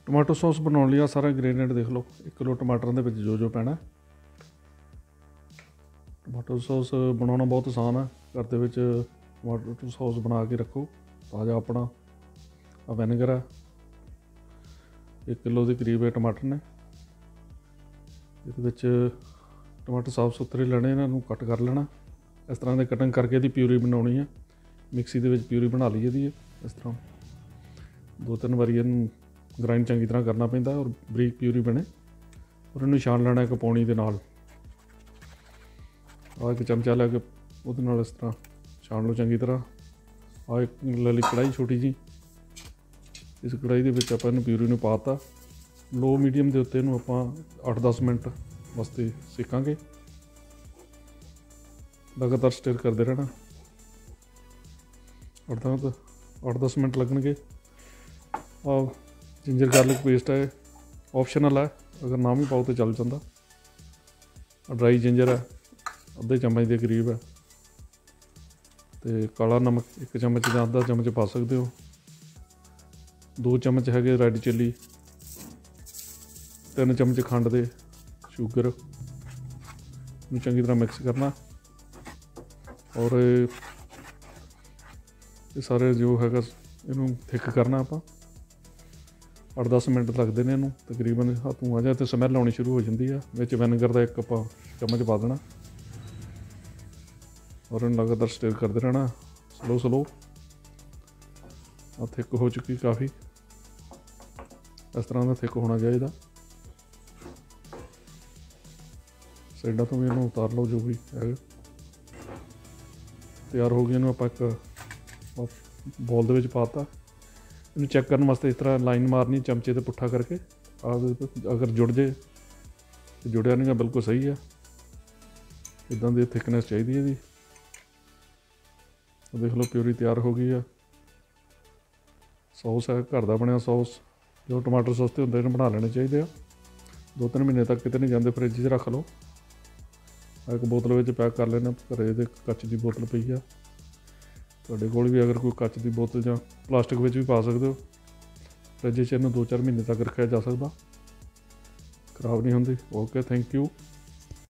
Tomato sauce बनाने लिए सारा इंग्रेडिएंट देख लो। 1 किलो टमाटर के जो जो पैना। टमाटो सॉस बनाना बहुत आसान है। घर के टमाटो सॉस बना के रखो ताज़ा। अपना वैनेगर है 1 किलो के करीब है टमाटर ने। ये टमाटर साफ सुथरे लेने, इन्हों कट कर लेना इस तरह की कटिंग करके इहदी प्यूरी बनानी है। मिक्सी दे विच प्यूरी बना ली इहदी इस तरह 2-3 बारी इहनूं ग्राइंड चंगी तरह करना पैंदा और बरीक प्यूरी बने। और इन्हूं छान लेना एक पौनी दे नाल। आ एक चमचा लैके उहदे नाल इस तरह छान लो चंगी तरह। आ एक ले ली कढ़ाई छोटी जी। इस कढ़ाई दे विच आपां इहनूं प्यूरी नूं पाता। लो मीडियम के उत्ते इहनूं आपां 8-10 मिनट वास्ते सेकांगे। लगातार स्टिर करते रहना। 8-10 मिनट लगणगे। जिंजर गार्लिक पेस्ट है, ऑप्शनल है, अगर ना भी पाओ तो चल जाता। ड्राई जिंजर है अद्धे चम्मच के करीब है। तो काला नमक 1 चम्मच या आधा चम्मच पा सकते हो। 2 चम्मच है रैड चिली। 3 चम्मच खंड दे, शुगर चंगी तरह मिक्स करना। और ये सारे जो है इनू थिक करना। आप 8-10 मिनट लगते हैं इनू तकरीबन। हाथों आ जाए तो स्मैल आनी शुरू हो जाती है। विच वैनेगर का 1 चम्मच पा देना और इन लगातार स्टिर करते रहना स्लो। थिक हो चुकी काफ़ी। इस तरह का थिक होना चाहिए। साइडा तो भी इन्हूं उतार लो जो भी है। तैयार हो गई। इन्हूं आपां एक बॉल दे विच पाता। इन्हूं चैक करने वास्ते इस तरह लाइन मारनी चमचे ते पुट्ठा करके। अगर जुड़ जाए तो जुड़िया नहीं, बिल्कुल सही है। इदां दी थिकनेस चाहिए है। देख लो प्यूरी तैयार हो गई है। सॉस है घर का बनिया सॉस। जो टमाटर सॉस ते हुंदे ने बना लेने चाहिए। 2-3 महीने तक कितने नहीं जाते, फ्रिज च रख लो। एक बोतल में पैक कर लेना। घरे दे कच की बोतल पई है। तुहाडे कोल भी अगर कोई कच की बोतल या प्लास्टिक में भी पा सकते हो। फ्रिज च इन्हूं 2-4 महीने तक रखा जा सकता, खराब नहीं होंदी। Okay, thank you.